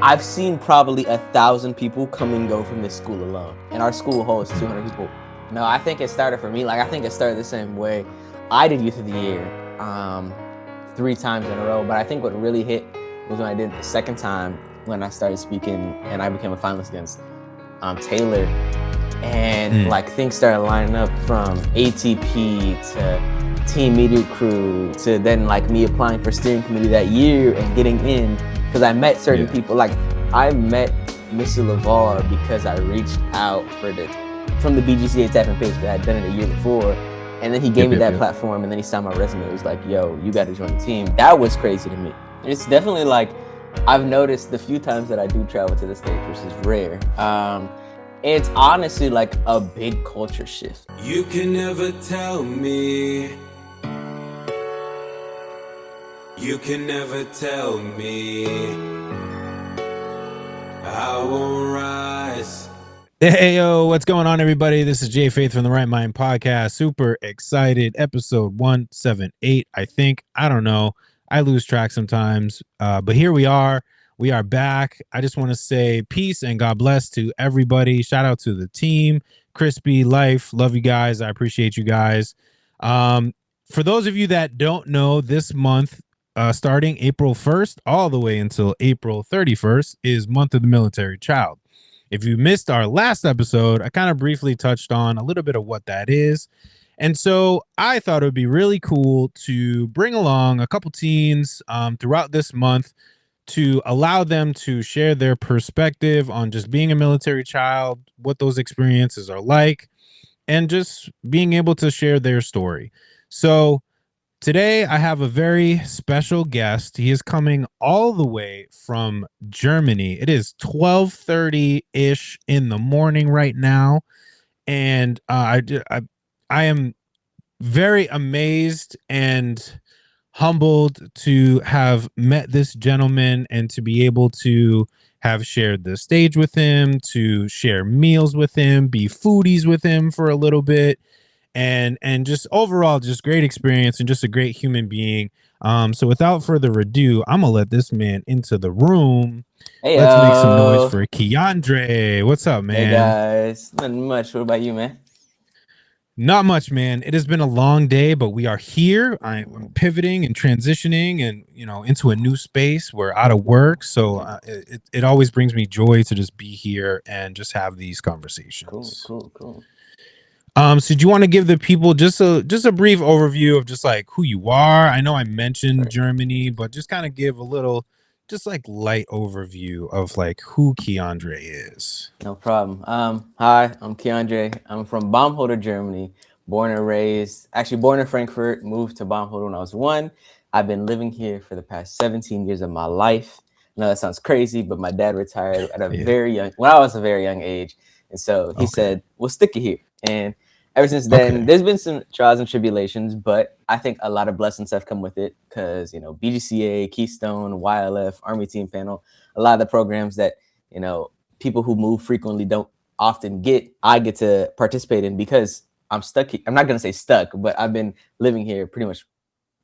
I've seen probably 1,000 people come and go from this school alone, and our school holds 200 people. No, I think it started for me. Like, I think it started the same way. I did Youth of the Year 3 times in a row, but I think what really hit was when I did it the second time, when I started speaking and I became a finalist against Taylor, and like things started lining up from ATP to Team Media Crew to then like me applying for steering committee that year and getting in, because I met certain people. Like, I met Mr. LeVar because I reached out from the BGCA tapping page that I had done it a year before, and then he gave me that platform, and then he signed my resume. It was like, yo, you got to join the team. That was crazy to me. It's definitely like, I've noticed the few times that I do travel to the States, which is rare, it's honestly like a big culture shift. You can never tell me. You can never tell me. I won't rise. Hey, yo, what's going on, everybody? This is Jay Faith from the Right Mind Podcast. Super excited. Episode 178, I think. I don't know. I lose track sometimes. But here we are. We are back. I just want to say peace and God bless to everybody. Shout out to the team. Krispy, Life. Love you guys. I appreciate you guys. For those of you that don't know, this month, starting April 1st all the way until April 31st, is Month of the Military Child. If you missed our last episode, I kind of briefly touched on a little bit of what that is. And so I thought it would be really cool to bring along a couple teens throughout this month to allow them to share their perspective on just being a military child, what those experiences are like, and just being able to share their story. So today I have a very special guest. He is coming all the way from Germany. It is 12:30-ish in the morning right now. And I am very amazed and humbled to have met this gentleman and to be able to have shared the stage with him, to share meals with him, be foodies with him for a little bit, and just overall just great experience and just a great human being. So without further ado, I'm gonna let this man into the room. Hey, let's make some noise for Keandre. What's up, man? Hey guys, nothing much. What about you, man? Not much, man. It has been a long day, but we are here. I'm pivoting and transitioning and, into a new space. We're out of work. So it always brings me joy to just be here and just have these conversations. Cool. So do you want to give the people just a brief overview of just like who you are? I know I mentioned Germany, but just kind of give a little just like light overview of like who Keandre is. No problem. Hi, I'm Keandre. I'm from Baumholder, Germany, born and raised, actually born in Frankfurt, moved to Baumholder when I was 1. I've been living here for the past 17 years of my life. I know that sounds crazy, but my dad retired at when I was a very young age. And so he said, we'll stick it here. And ever since then, there's been some trials and tribulations, but I think a lot of blessings have come with it because, BGCA, Keystone, YLF, Army Team Panel, a lot of the programs that, people who move frequently don't often get, I get to participate in because I'm stuck here. I'm not going to say stuck, but I've been living here pretty much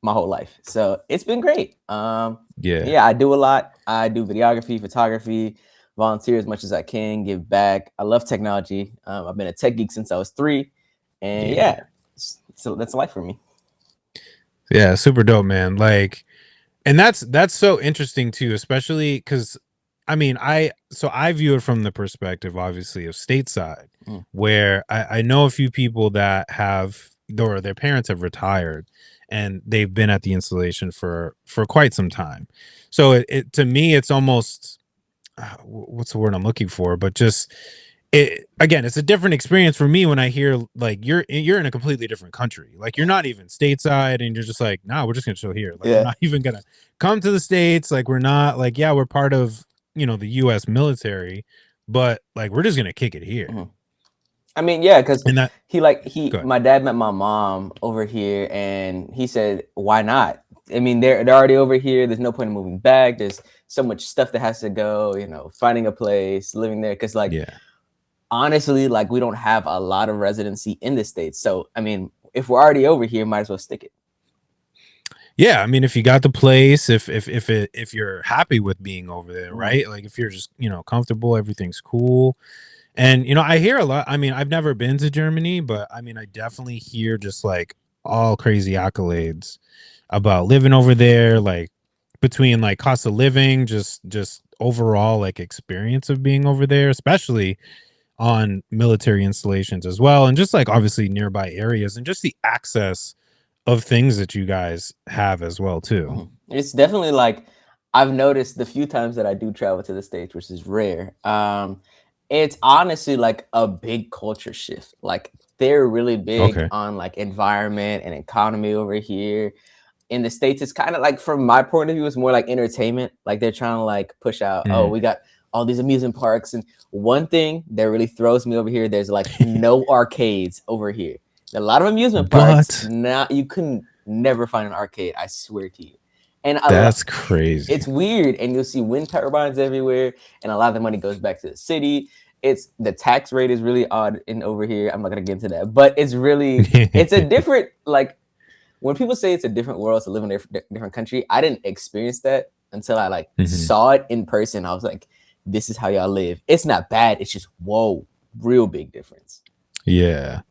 my whole life. So it's been great. I do a lot. I do videography, photography, volunteer as much as I can, give back. I love technology. I've been a tech geek since I was 3. And so that's life for me. Yeah, super dope, man. Like, and that's so interesting too, especially because I view it from the perspective, obviously, of stateside, where I know a few people that have, or their parents have retired, and they've been at the installation for quite some time. So it to me, it's almost what's the word I'm looking for, but just. It's a different experience for me when I hear like you're in a completely different country. Like you're not even stateside and you're just like, nah, we're just gonna chill here. Like we're not even gonna come to the States. Like we're not like, we're part of, the US military, but like we're just gonna kick it here. Mm-hmm. I mean, because my dad met my mom over here and he said, why not? I mean, they're already over here. There's no point in moving back. There's so much stuff that has to go, finding a place, living there. Cause honestly, like we don't have a lot of residency in the States. So, I mean, if we're already over here, might as well stick it. Yeah, I mean, if you got the place, if you're happy with being over there, right? Like if you're just, comfortable, everything's cool. And I hear a lot. I mean, I've never been to Germany, but I mean, I definitely hear just like all crazy accolades about living over there, like between like cost of living, just overall like experience of being over there, especially on military installations as well, and just like obviously nearby areas and just the access of things that you guys have as well too. It's definitely like I've noticed the few times that I do travel to the States, which is rare. It's honestly like a big culture shift. Like they're really big Okay. on like environment and economy over here. In the States, it's kind of like, from my point of view, it's more like entertainment. Like they're trying to like push out, oh, Mm. we got all these amusement parks. And one thing that really throws me over here, there's like no arcades over here. A lot of amusement parks, What? now you couldn't never find an arcade, I swear to you. And That's crazy. it's weird, and you'll see wind turbines everywhere, and a lot of the money goes back to the city. It's the tax rate is really odd in over here. I'm not gonna get into that, but it's really it's a different, like, when people say it's a different world to live in a different country, I didn't experience that until I like saw it in person. I was like, this is how y'all live. It's not bad. It's just, whoa, real big difference. Yeah.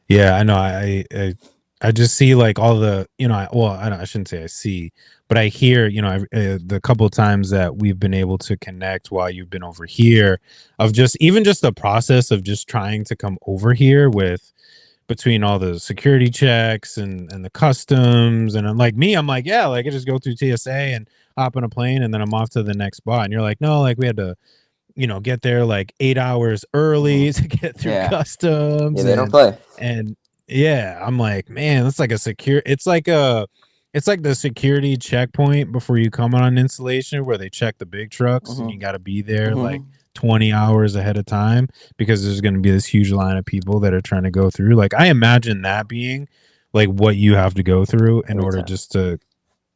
Yeah, I know. I just see like all the, I shouldn't say I see, but I hear, the couple of times that we've been able to connect while you've been over here, of just even just the process of just trying to come over here with between all the security checks and the customs. And I'm like, yeah, like I just go through TSA and hop on a plane and then I'm off to the next spot. And you're like, no, like we had to, get there like 8 hours early to get through customs. Yeah, they don't play. And yeah, I'm like, man, it's like it's like the security checkpoint before you come on an installation where they check the big trucks and you got to be there like 20 hours ahead of time because there's going to be this huge line of people that are trying to go through. Like I imagine that being like what you have to go through in order just to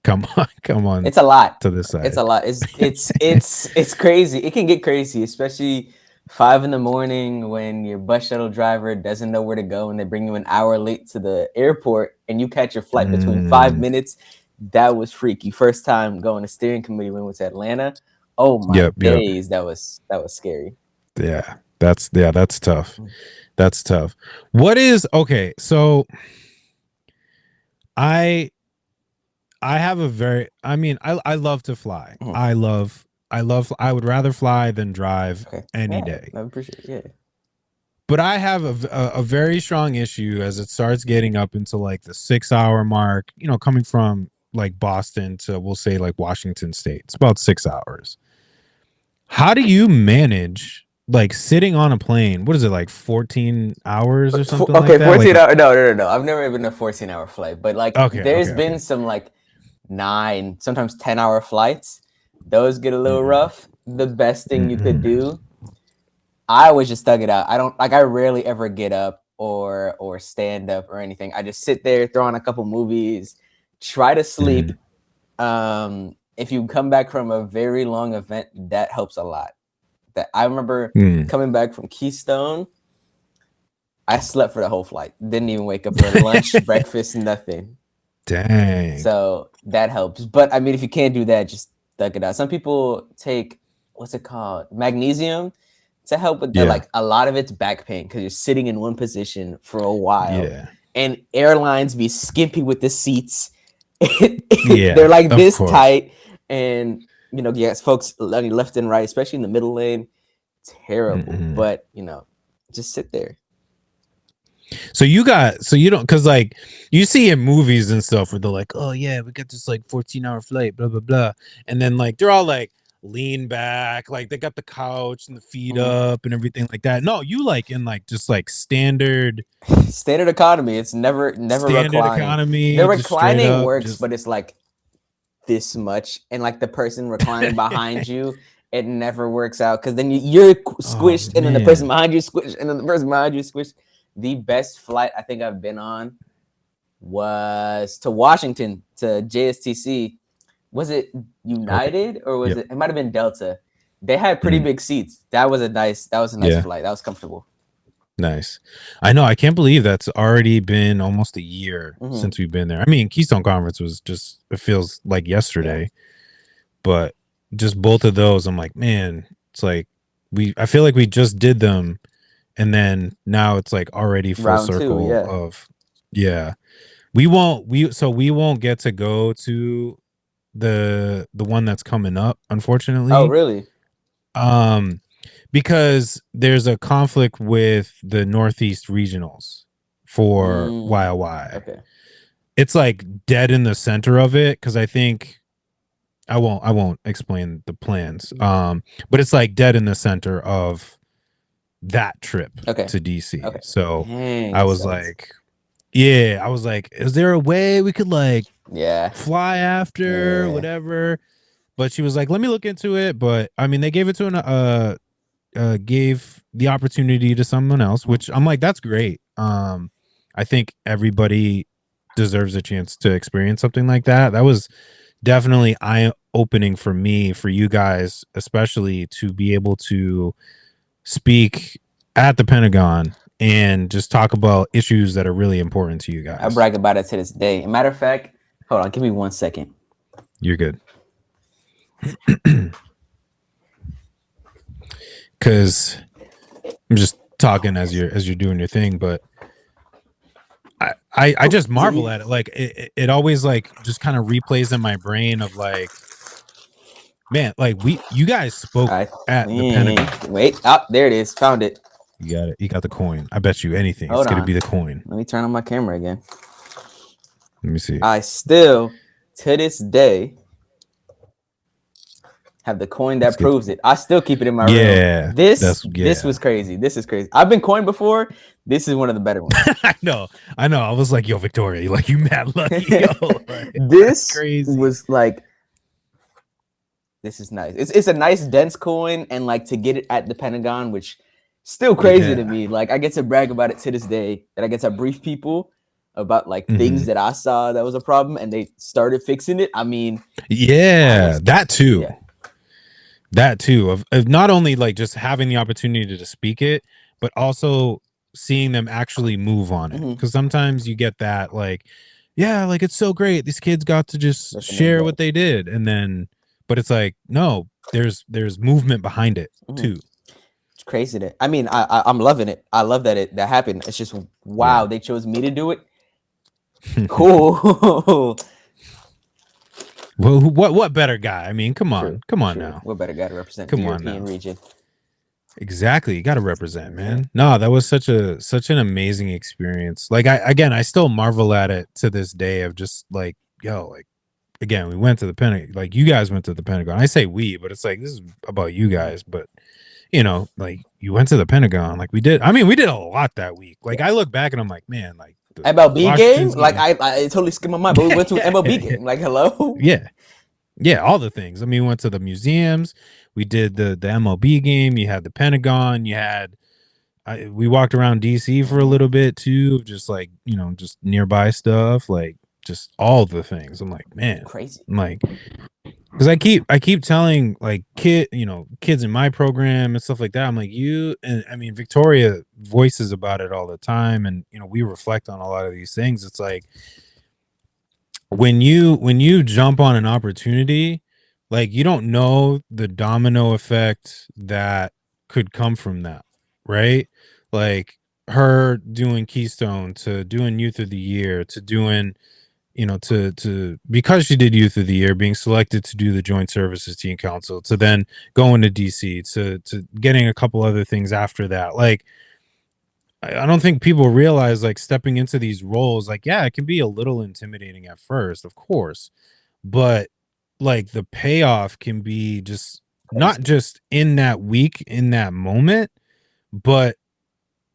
come on. It's a lot to this side. It's a lot. It's crazy. It can get crazy, especially 5 a.m. when your bus shuttle driver doesn't know where to go and they bring you an hour late to the airport and you catch your flight between 5 minutes. That was freaky. First time going to steering committee when we went to Atlanta. Oh my days, that was scary. Yeah, that's tough. That's tough. What is okay? So I have a very, I love to fly. I would rather fly than drive any day. I appreciate it. Yeah. But I have a very strong issue as it starts getting up into like the 6-hour mark, coming from like Boston to, we'll say, like Washington State. It's about 6 hours. How do you manage like sitting on a plane? What is it, like 14 hours or something like that? 14 hours. No. I've never been a 14-hour flight, but like there's been some like 9, sometimes 10-hour flights. Those get a little rough. The best thing you could do, I always just thug it out. I rarely ever get up or stand up or anything. I just sit there, throw on a couple movies, try to sleep. If you come back from a very long event, that helps a lot. That I remember coming back from Keystone, I slept for the whole flight. Didn't even wake up for lunch, breakfast, nothing. Dang. So that helps. But I mean, if you can't do that, just thug it out. Some people take, what's it called, magnesium to help with the, like a lot of it's back pain because you're sitting in one position for a while. Yeah. And airlines be skimpy with the seats. They're like this tight. And, folks left and right, especially in the middle lane, terrible. But, just sit there. So you don't, because like you see in movies and stuff where they're like, oh yeah, we got this like 14-hour flight, blah, blah, blah. And then like, they're all like lean back, like they got the couch and the feet up and everything like that. No, you like in like, just like standard economy. It's never standard reclining. economy. The reclining works, but it's like this much. And like the person reclining behind you, it never works out. Cause then you're squished and then the person behind you squished and then the person behind you squished. The best flight I think I've been on was to Washington, to JSTC. Was it United or was it might have been Delta? They had pretty big seats. That was a nice flight. That was comfortable. Nice. I know. I can't believe that's already been almost a year since we've been there. I mean, Keystone Conference was just, it feels like yesterday, but just both of those, I'm like, man, it's like I feel like we just did them, and then now it's like already full Round 2, circle yeah. of, yeah. We won't get to go to the one that's coming up, unfortunately. Oh, really? Because there's a conflict with the Northeast regionals for YOY. Okay. It's like dead in the center of it, because I think I won't explain the plans. But it's like dead in the center of that trip to DC. Okay. So Dang, I was like, is there a way we could like fly after whatever? But she was like, let me look into it. But I mean, they gave it to gave the opportunity to someone else, which I'm like, that's great. I think everybody deserves a chance to experience something like that. That was definitely eye-opening for me, for you guys, especially, to be able to speak at the Pentagon and just talk about issues that are really important to you guys. I brag about it to this day. Matter of fact, hold on, give me 1 second. You're good. Because I'm just talking as you're doing your thing, but I just marvel at it. Like it always like just kind of replays in my brain of like, man, like you guys spoke at the Pentagon. Wait, there it is. Found it. You got it. You got the coin. I bet you anything. It's gonna be the coin. Let me turn on my camera again. Let me see. I still, to this day, have the coin that proves it. I still keep it in my room. This was crazy. This is crazy. I've been coined before. This is one of the better ones. I know. I was like, yo, Victoria, like you mad lucky. Yo, like, this crazy. Was like, this is nice. It's a nice dense coin, and like to get it at the Pentagon, which still crazy to me. Like I get to brag about it to this day, that I get to brief people about like things that I saw that was a problem, and they started fixing it. I mean, that too. Yeah. That too, of not only like just having the opportunity to speak it, but also seeing them actually move on it. Because sometimes you get that like, yeah, like it's so great, these kids got to just share what they did, and then, but it's like, no, there's movement behind it too. It's crazy. That I mean, I'm loving it. I love that that happened. It's just wow, they chose me to do it. Cool. Well, what better guy? I mean, come on now. What better guy to represent the European region? Exactly, you got to represent, man. No, that was such an amazing experience. Like I still marvel at it to this day. Of just like, yo, like again, we went to the Pentagon. Like you guys went to the Pentagon. I say we, but it's like this is about you guys. But you know, like you went to the Pentagon. Like we did. I mean, we did a lot that week. Like I look back and I'm like, man, like. MLB game? Like I totally skipped my mind, but we went to an MLB game. Like hello? Yeah, all the things. I mean, we went to the museums, we did the MLB game, you had the Pentagon, you had we walked around DC for a little bit too, just like, you know, just nearby stuff, like just all the things. I'm like, man, crazy. I'm like, because I keep telling like kids in my program and stuff like that. I'm like, and I mean, Victoria voices about it all the time, and you know, we reflect on a lot of these things. It's like when you jump on an opportunity, like you don't know the domino effect that could come from that, right? Like her doing Keystone, to doing Youth of the Year, to doing, you know, to because she did Youth of the Year, being selected to do the Joint Services Team Council, to then going to DC, to getting a couple other things after that. Like I don't think people realize, like, stepping into these roles, like, yeah, it can be a little intimidating at first, of course, but like the payoff can be just not just in that week, in that moment, but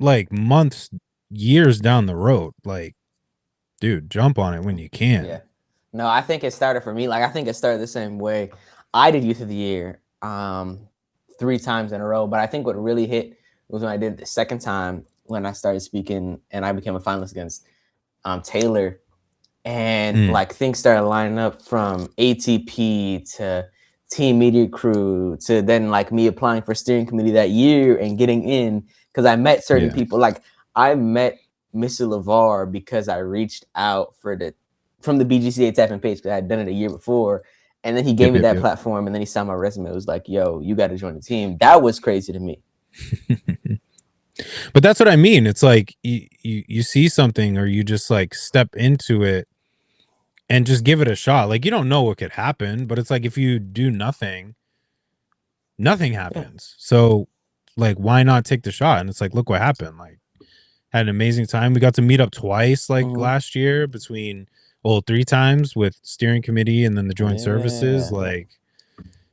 like months, years down the road. Like, dude, jump on it when you can. Yeah. No, I think it started for me. Like, I think it started the same way. I did Youth of the Year 3 times in a row, but I think what really hit was when I did it the second time, when I started speaking and I became a finalist against Taylor, and like things started lining up from ATP to Team Media Crew to then like me applying for steering committee that year and getting in, because I met certain Yeah. people. Like I met Mr. LeVar because I reached out from the BGCA tapping page because I had done it a year before. And then he gave me that platform, and then he signed my resume. It was like, yo, you got to join the team. That was crazy to me. But that's what I mean. It's like you see something, or you just like step into it and just give it a shot. Like you don't know what could happen, but it's like if you do nothing happens. Yeah. So like why not take the shot? And it's like, look what happened. Like had an amazing time. We got to meet up twice last year between 3 times with steering committee and then the joint services. Like,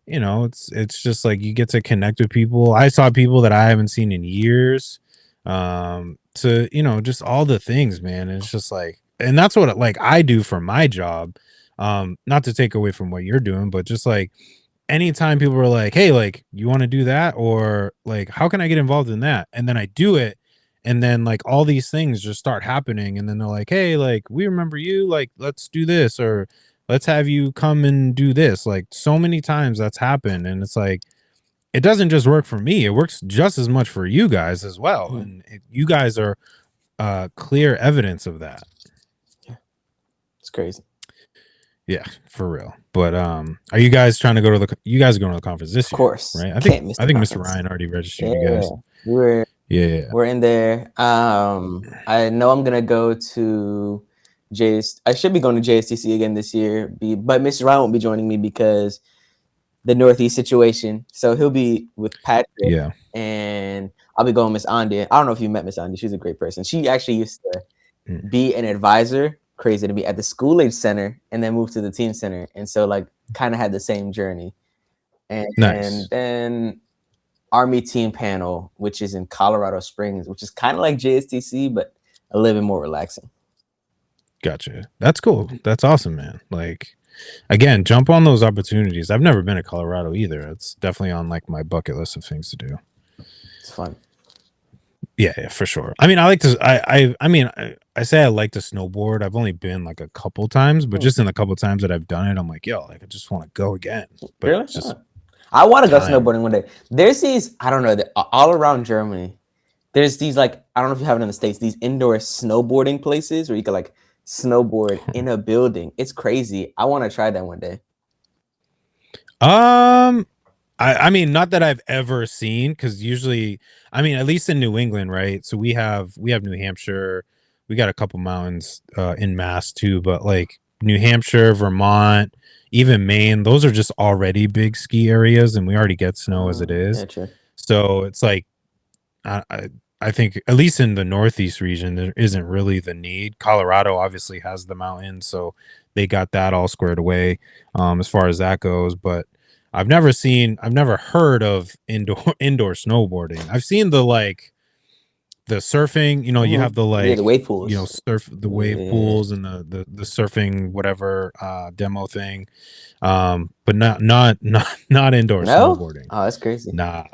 you know, it's just like you get to connect with people. I saw people that I haven't seen in years. To, you know, just all the things, man. And it's just like, and that's what like I do for my job. Not to take away from what you're doing, but just like anytime people are like, hey, like you want to do that, or like how can I get involved in that, and then I do it, and then like all these things just start happening, and then they're like, hey, like we remember you, like let's do this, or let's have you come and do this. Like so many times that's happened, and it's like it doesn't just work for me, it works just as much for you guys as well. And you guys are clear evidence of that. Yeah, it's crazy. Yeah, for real. But are you guys trying to go to you guys are going to the conference this year? Of course. Right? I think Mr. Ryan already registered you guys. We're in there. I know I'm gonna go to I should be going to JSTC again this year. But Mr. Ryan won't be joining me because the Northeast situation. So he'll be with Patrick. Yeah. And I'll be going with Miss Andy. I don't know if you met Miss Andy. She's a great person. She actually used to be an advisor, crazy to be, at the school age center, and then moved to the teen center. And so like kind of had the same journey. And then Army team panel, which is in Colorado Springs, which is kind of like JSTC, but a little bit more relaxing. Gotcha. That's cool. That's awesome, man. Like, again, jump on those opportunities. I've never been to Colorado either. It's definitely on like my bucket list of things to do. It's fun. Yeah, for sure. I mean, I like to. I say I like to snowboard. I've only been like a couple times, but just in the couple times that I've done it, I'm like, yo, like I just want to go again. But really? Just I want to go snowboarding one day. There's these, I don't know, all around Germany. There's these like, I don't know if you have it in the States, these indoor snowboarding places where you can like snowboard in a building. It's crazy. I want to try that one day. I mean, not that I've ever seen, because usually, I mean, at least in New England, right? So we have New Hampshire, we got a couple mountains in Mass too, but like New Hampshire, Vermont, even Maine, those are just already big ski areas, and we already get snow as it is. Yeah, true. So it's like, I think at least in the Northeast region, there isn't really the need. Colorado obviously has the mountains, so they got that all squared away as far as that goes. But I've never heard of indoor snowboarding. I've seen the surfing, you know, you have the the wave pools, you know, the wave pools and the surfing, whatever, demo thing. But not indoor snowboarding. Oh, that's crazy. Nah.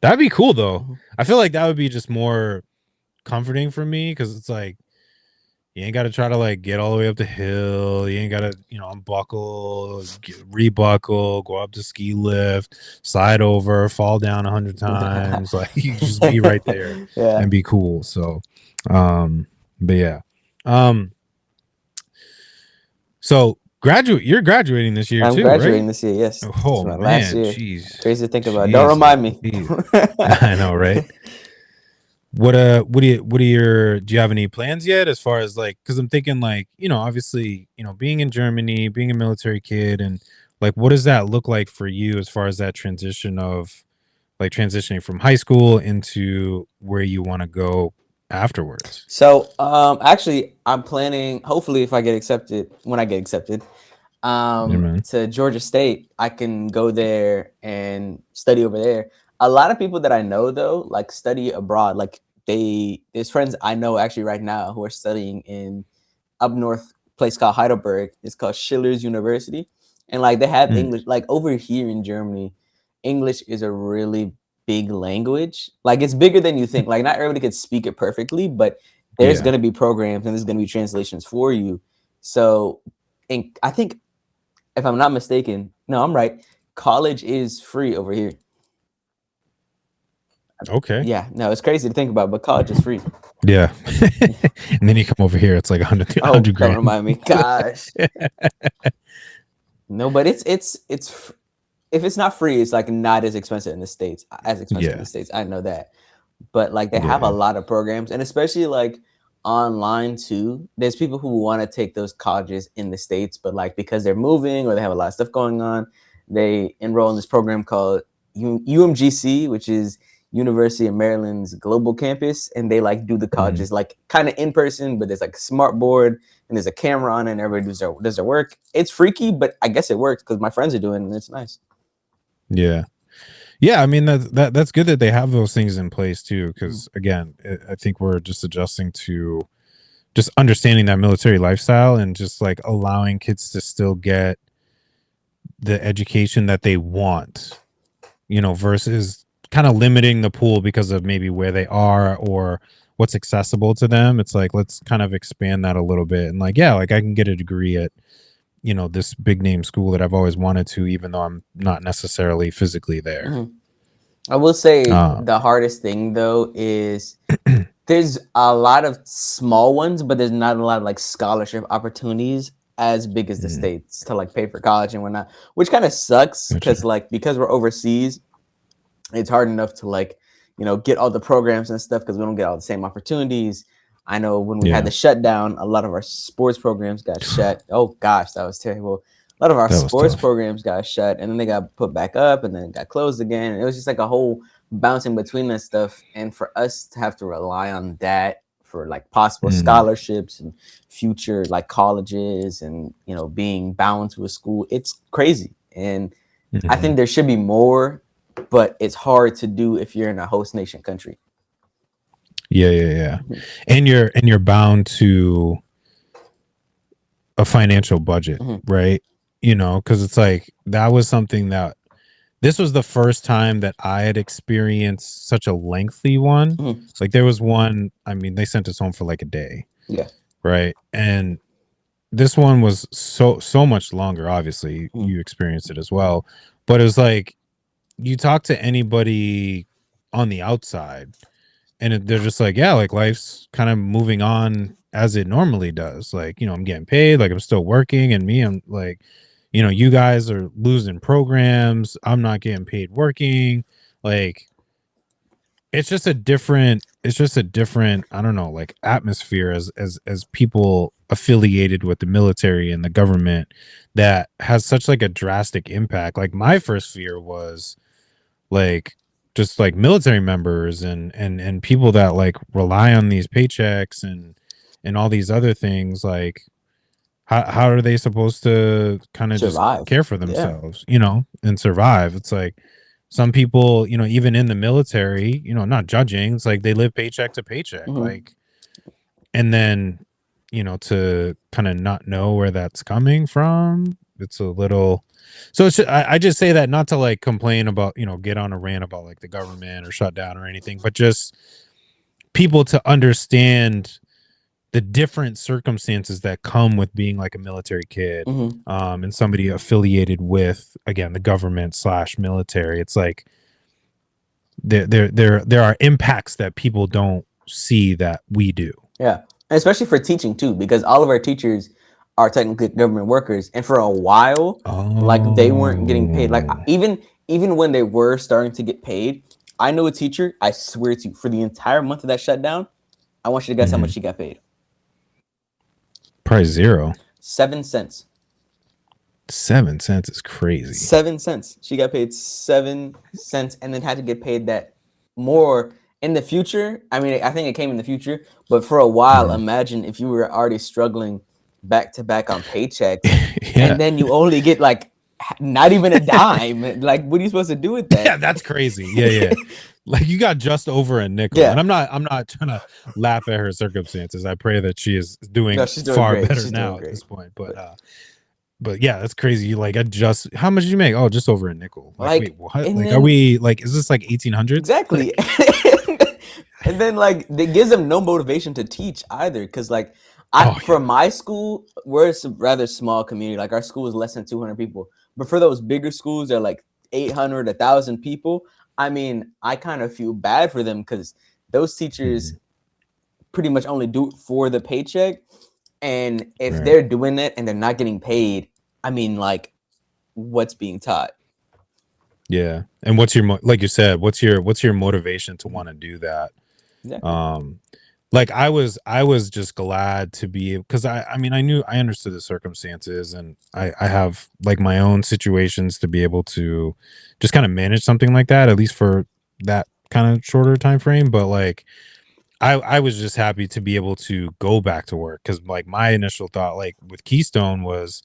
That'd be cool though. I feel like that would be just more comforting for me, because it's like you ain't got to try to like get all the way up the hill. You ain't got to, you know, unbuckle, rebuckle, go up the ski lift, slide over, fall down 100 times. Like you just be right there and be cool. So, but yeah. So you're graduating this year too, right? I'm graduating this year, yes. Oh man, last year. Jeez. Crazy to think about. Don't remind me. I know, right? Do you have any plans yet, as far as like, because I'm thinking like, you know, obviously, you know, being in Germany, being a military kid, and like what does that look like for you as far as that transition of like transitioning from high school into where you want to go afterwards? So actually I'm planning, hopefully if I get accepted, when I get accepted to Georgia State, I can go there and study over there. A lot of people that I know though, like study abroad, like there's friends I know actually right now who are studying in up north place called Heidelberg. It's called Schiller's University. And like they have English, like over here in Germany, English is a really big language. Like it's bigger than you think. Like not everybody can speak it perfectly, but there's going to be programs and there's going to be translations for you. So I think if I'm not mistaken, no, I'm right. College is free over here. Okay. Yeah, no, it's crazy to think about, but college is free. Yeah. And then you come over here, it's like 100 Oh, don't grand. remind me. Gosh. No, but it's if it's not free, it's like not as expensive in the States. Yeah. I know that. But like they have a Yeah. lot of programs, and especially like online too. There's people who want to take those colleges in the States, but like because they're moving or they have a lot of stuff going on, they enroll in this program called UMGC, which is University of Maryland's global campus, and they like do the colleges like kind of in person, but there's like a smart board and there's a camera on it, and everybody does their work. It's freaky, but I guess it works because my friends are doing it and it's nice. Yeah. Yeah, I mean that's good that they have those things in place too, because again, I think we're just adjusting to just understanding that military lifestyle and just like allowing kids to still get the education that they want, versus kind of limiting the pool because of maybe where they are or what's accessible to them. It's like, let's kind of expand that a little bit. And like, yeah, like I can get a degree at, this big name school that I've always wanted to, even though I'm not necessarily physically there. I will say the hardest thing though is there's a lot of small ones, but there's not a lot of like scholarship opportunities as big as the States to like pay for college and whatnot, which kind of sucks because because we're overseas, it's hard enough to like, get all the programs and stuff because we don't get all the same opportunities. I know when we had the shutdown, a lot of our sports programs got shut. Oh gosh, that was terrible. A lot of our sports programs got shut, and then they got put back up, and then it got closed again. And it was just like a whole bouncing between that stuff. And for us to have to rely on that for like possible scholarships and future like colleges and being bound to a school, it's crazy. And I think there should be more, but it's hard to do if you're in a host nation country. Yeah. And you're bound to a financial budget, right? Because it's like that was something that this was the first time that I had experienced such a lengthy one. Like there was one, I mean, they sent us home for like a day. Yeah. Right. And this one was so much longer. Obviously, you experienced it as well. But it was like you talk to anybody on the outside and they're just like, yeah, like life's kind of moving on as it normally does. Like, I'm getting paid, like I'm still working, and I'm like, you guys are losing programs. I'm not getting paid working. Like, it's just a different, I don't know, like atmosphere as people affiliated with the military and the government that has such like a drastic impact. Like my first fear was like just like military members and people that like rely on these paychecks and all these other things. Like how are they supposed to kind of just care for themselves, and survive? It's like some people, even in the military, not judging, it's like they live paycheck to paycheck, like, and then, to kind of not know where that's coming from. It's a little, so it's I just say that not to like complain about, get on a rant about like the government or shut down or anything, but just people to understand the different circumstances that come with being like a military kid, and somebody affiliated with, again, the government / military. It's like there are impacts that people don't see that we do. Yeah, and especially for teaching too, because all of our teachers are technically government workers, and for a while, like they weren't getting paid. Like even when they were starting to get paid, I know a teacher. I swear to you, for the entire month of that shutdown, I want you to guess how much she got paid. Probably 0. 7 cents. 7 cents is crazy. 7 cents. She got paid 7 cents, and then had to get paid that more in the future. I mean, I think it came in the future, but for a while, imagine if you were already struggling back to back on paychecks, and then you only get like not even a dime. Like, what are you supposed to do with that? Yeah, that's crazy. Yeah. Like you got just over a nickel. Yeah. And I'm not trying to laugh at her circumstances. I pray that she is doing far better now at this point. But yeah, that's crazy. You like adjust. How much did you make? Oh, just over a nickel. Like wait, what? Like then, are we like? Is this like 1800s? Exactly. And then like it gives them no motivation to teach either, because like for my school, we're a rather small community. Like our school is less than 200 people, but for those bigger schools, they're like 800, 1,000 people. I mean, I kind of feel bad for them because those teachers pretty much only do it for the paycheck. And if Right. they're doing it and they're not getting paid, I mean, like, what's being taught? Yeah. And what's your like you said, what's your motivation to want to do that? Exactly. Like I was just glad to be, because I mean I understood the circumstances, and I have like my own situations to be able to just kind of manage something like that, at least for that kind of shorter time frame. But like I was just happy to be able to go back to work, because like my initial thought, like with Keystone, was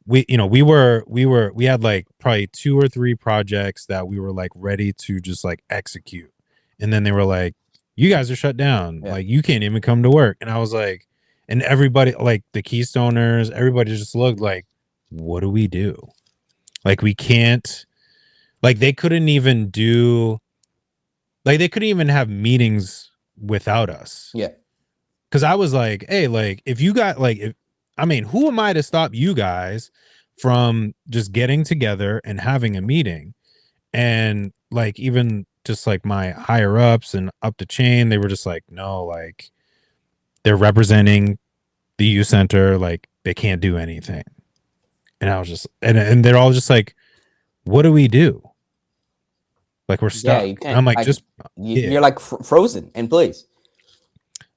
we had like probably 2 or 3 projects that we were like ready to just like execute, and then they were like, you guys are shut down, Yeah. like you can't even come to work. And I was like, and everybody, like the Keystoners, everybody just looked like, what do we do? Like we can't, like they couldn't even do, like they couldn't even have meetings without us. Yeah. Because I was like, hey, like if you got like, if, I mean, who am I to stop you guys from just getting together and having a meeting? And like even just like my higher ups and up the chain, they were just like, no, like they're representing the youth center, like they can't do anything. And I was just, and they're all just like, what do we do? Like we're Yeah, stuck. you And can't. I'm like, Like, just you're like frozen in place.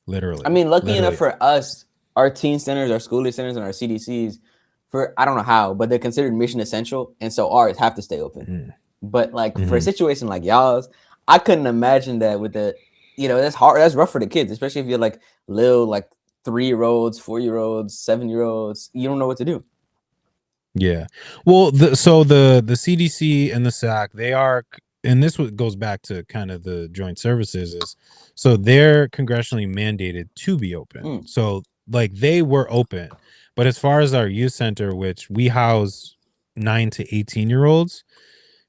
literally. I mean, lucky enough Literally. for us, our teen centers, our school age centers, and our CDCs, for I don't know how, but they're considered mission essential, and so ours have to stay open. Mm. But like for a Mhm. situation like y'all's, I couldn't imagine that with the, that's hard. That's rough for the kids, especially if you're like little, like 3-year-olds, 4-year-olds, 7-year-olds. You don't know what to do. Yeah. Well, the CDC and the SAC, they are, and this goes back to kind of the joint services, is so they're congressionally mandated to be open. So like they were open, but as far as our youth center, which we house 9 to 18-year-olds,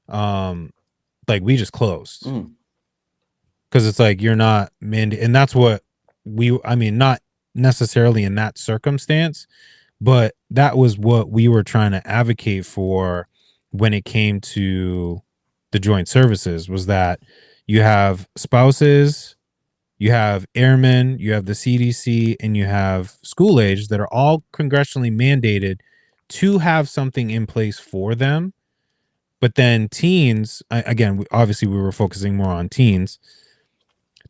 like we just closed, because it's like you're not mandated, and that's what I mean, not necessarily in that circumstance, but that was what we were trying to advocate for when it came to the joint services, was that you have spouses, you have airmen, you have the CDC, and you have school age that are all congressionally mandated to have something in place for them. But then teens, again, obviously we were focusing more on teens.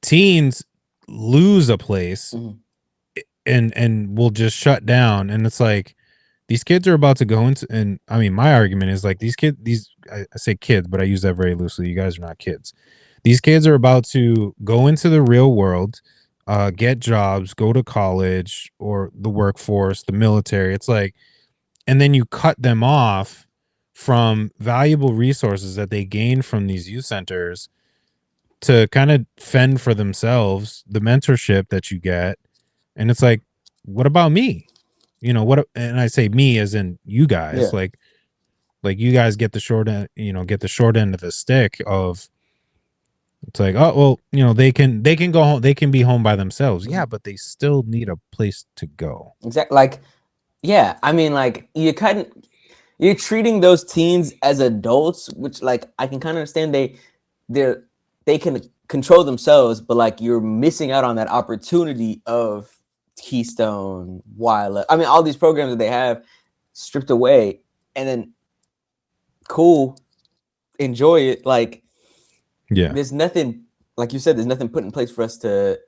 Teens lose a place and will just shut down. And it's like, these kids are about to go into, and I mean, my argument is like I say kids, but I use that very loosely. You guys are not kids. These kids are about to go into the real world, get jobs, go to college or the workforce, the military. It's like, and then you cut them off from valuable resources that they gain from these youth centers to kind of fend for themselves, the mentorship that you get. And it's like, what about me? What, and I say me as in you guys, like you guys get the short end, get the short end of the stick of, it's like, oh, well, they can go home, they can be home by themselves. Yeah, but they still need a place to go. Exactly. Like, yeah, I mean, like you're treating those teens as adults, which like I can kind of understand they can control themselves, but like you're missing out on that opportunity of Keystone, Wildlife. I mean, all these programs that they have stripped away, and then cool, enjoy it. Like, Yeah, there's nothing, like you said, there's nothing put in place for us to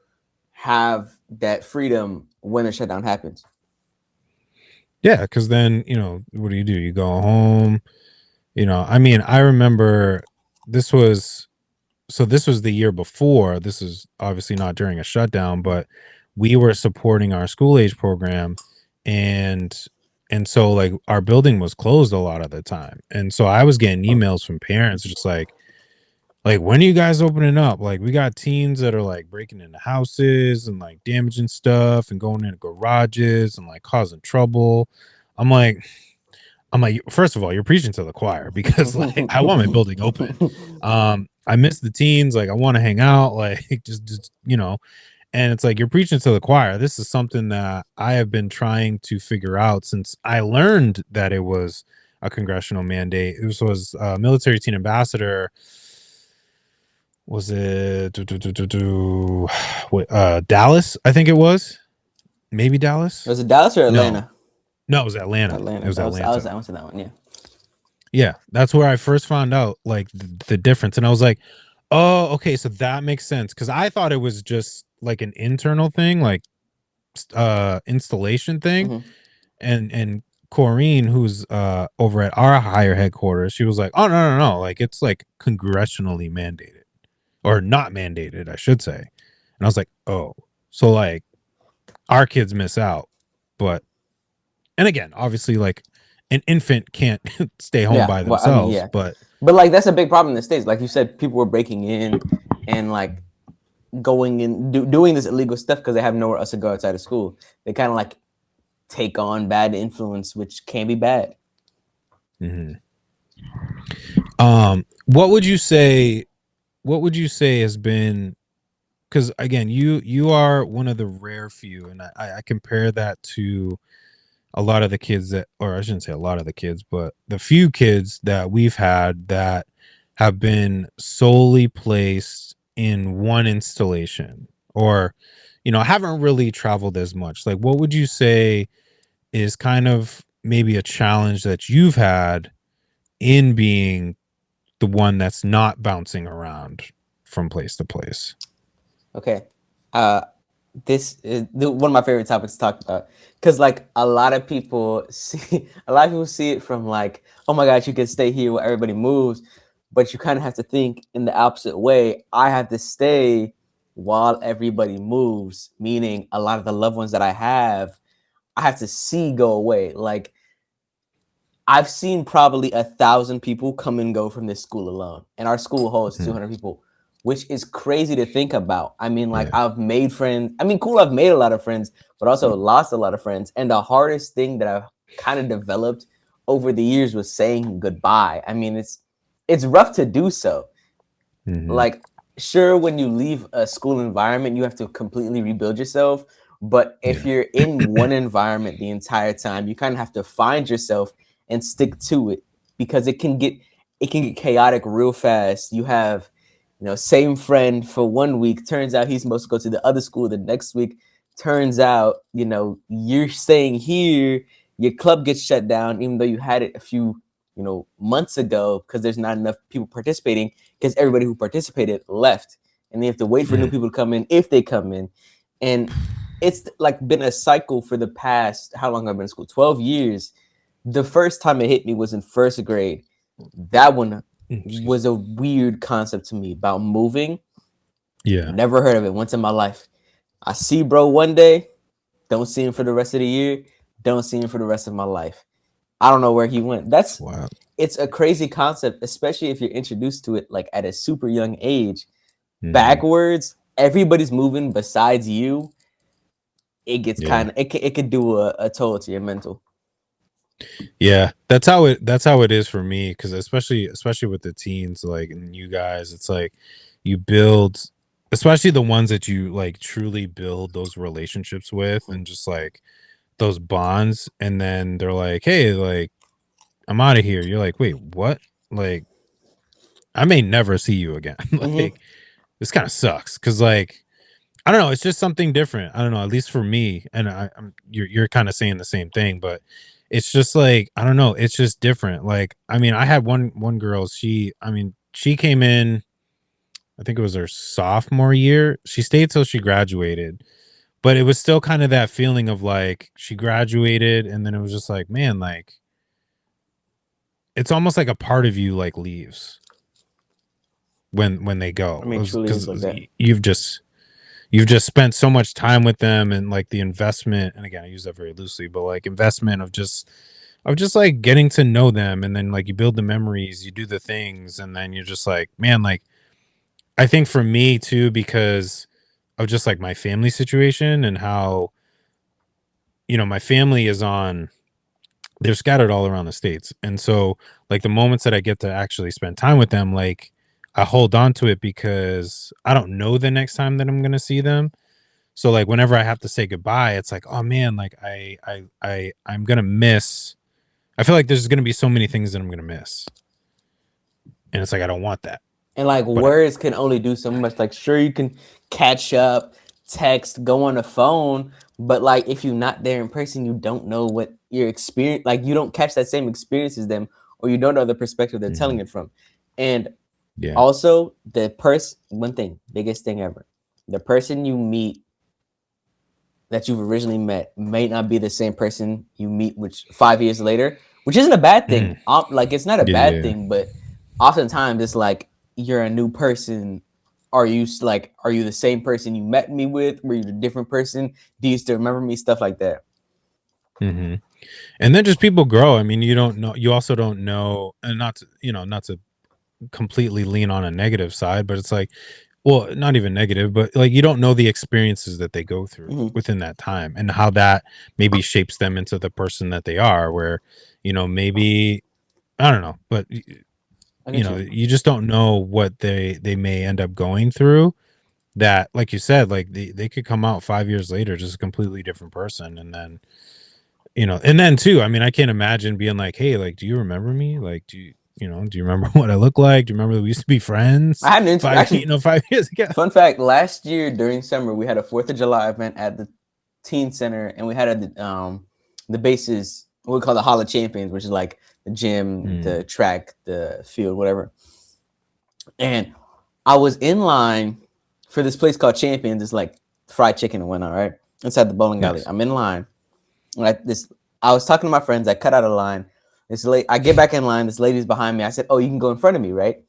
have that freedom when a shutdown happens. yeah, because then what do? You go home. I mean, I remember this was the year before. This is obviously not during a shutdown, but we were supporting our school age program, and so like our building was closed a lot of the time, and so I was getting emails from parents just like when are you guys opening up? Like we got teens that are like breaking into houses and like damaging stuff and going into garages and like causing trouble. I'm like, first of all, you're preaching to the choir, because like I want my building open. I miss the teens, like I want to hang out, like just and it's like, you're preaching to the choir. This is something that I have been trying to figure out since I learned that it was a congressional mandate. This was a military teen ambassador. was it Dallas? I think it was. Maybe Dallas. Was it Dallas or Atlanta? No, it was Atlanta. Atlanta. It was Atlanta. I went to that one. Yeah. Yeah, that's where I first found out like the difference, and I was like, "Oh, okay, so that makes sense." Because I thought it was just like an internal thing, like installation thing, Mhm. and Corrine, who's over at our higher headquarters, she was like, "Oh no, like it's like congressionally mandated, or not mandated, I should say." And I was like, "Oh, so like our kids miss out," but and again, obviously, like an infant can't stay home Yeah. by Well, I mean, themselves, yeah. but Like that's a big problem in the States. Like you said, people were breaking in and like going and doing this illegal stuff because they have nowhere else to go outside of school. They kind of like take on bad influence, which can be bad. mhm. What would you say? What would you say has been? Because again, you are one of the rare few, and I compare that to a lot of the kids that, or I shouldn't say a lot of the kids, but the few kids that we've had that have been solely placed in one installation, or haven't really traveled as much. Like, what would you say is kind of maybe a challenge that you've had in being the one that's not bouncing around from place to place? Okay. This is one of my favorite topics to talk about because like a lot of people see it from like, oh my gosh, you can stay here where everybody moves, but you kind of have to think in the opposite way. I have to stay while everybody moves, meaning a lot of the loved ones that I have to see go away. Like I've seen probably 1,000 people come and go from this school alone, and our school holds 200 people, which is crazy to think about. I mean, like Yeah. I've made friends. I mean, cool, I've made a lot of friends, but also lost a lot of friends. And the hardest thing that I've kind of developed over the years was saying goodbye. I mean, it's rough to do so. Like, sure, when you leave a school environment, you have to completely rebuild yourself. But if Yeah. you're in one environment the entire time, you kind of have to find yourself and stick to it because it can get chaotic real fast. You have, same friend for 1 week. Turns out he's supposed to go to the other school the next week. Turns out, you're staying here. Your club gets shut down, even though you had it a few, months ago because there's not enough people participating because everybody who participated left. And they have to wait for new people to come in if they come in. And it's like been a cycle for the past, how long have I been in school? 12 years. The first time it hit me was in first grade. That one was a weird concept to me about moving. Yeah. Never heard of it once in my life. I see bro one day, don't see him for the rest of the year, don't see him for the rest of my life. I don't know where he went. Wow. It's a crazy concept, especially if you're introduced to it like at a super young age. Backwards, everybody's moving besides you. It gets kind of it could do a toll to your mental. Yeah, that's how it is for me, because especially with the teens, like, and you guys, it's like you build, especially the ones that you like truly build those relationships with, and just like those bonds, and then they're like, hey, like, I'm out of here. You're like, wait, what? Like, I may never see you again. Like, this kind of sucks, because like, I don't know, it's just something different. I don't know, at least for me, and you're kind of saying the same thing, but it's just like, I don't know, it's just different. Like, I mean, I had one girl, she came in, I think it was her sophomore year. She stayed till she graduated, but it was still kind of that feeling of like she graduated, and then it was just like, man, like it's almost like a part of you like leaves when they go. I mean, truly is like Because that. you've just spent so much time with them, and like the investment, and again, I use that very loosely, but like investment of just like getting to know them, and then like you build the memories, you do the things, and then you're just like, man, like I think for me too, because of just like my family situation, and how my family is on, they're scattered all around the states, and so like the moments that I get to actually spend time with them, like I hold on to it, because I don't know the next time that I'm going to see them. So like whenever I have to say goodbye, it's like, oh man, like I'm gonna miss. I feel like there's gonna be so many things that I'm gonna miss, and it's like I don't want that. And like But words can only do so much. Like sure you can catch up, text, go on the phone, but like if you're not there in person, you don't know what your experience like you don't catch that same experience as them, or you don't know the perspective they're telling it from. And yeah. also the person one thing, biggest thing ever. The person you meet that you've originally met may not be the same person you meet which 5 years later, which isn't a bad thing. Like it's not a bad Yeah. thing, but oftentimes it's like you're a new person. Are you the same person you met me with? Were you a different person? Do you still remember me? Stuff like that. And then just people grow. I mean, you don't know. You also don't know, and not to completely lean on a negative side, but it's like, well, not even negative, but like you don't know the experiences that they go through within that time and how that maybe shapes them into the person that they are. Where, maybe I don't know, but you just don't know what they may end up going through. That, like you said, like they could come out 5 years later just a completely different person, and then and then too, I mean, I can't imagine being like, hey, like, do you remember me? Like, do you remember what I look like? Do you remember that we used to be friends? I had an interview actually. 5 years ago. Fun fact: last year during summer, we had a 4th of July event at the Teen Center, and we had at the bases what we call the Hall of Champions, which is like the gym, the track, the field, whatever. And I was in line for this place called Champions. It's like fried chicken and whatnot, right? Inside the bowling alley. I'm in line. I was talking to my friends. I cut out of line. I get back in line. This lady's behind me. I said, "Oh, you can go in front of me, right?"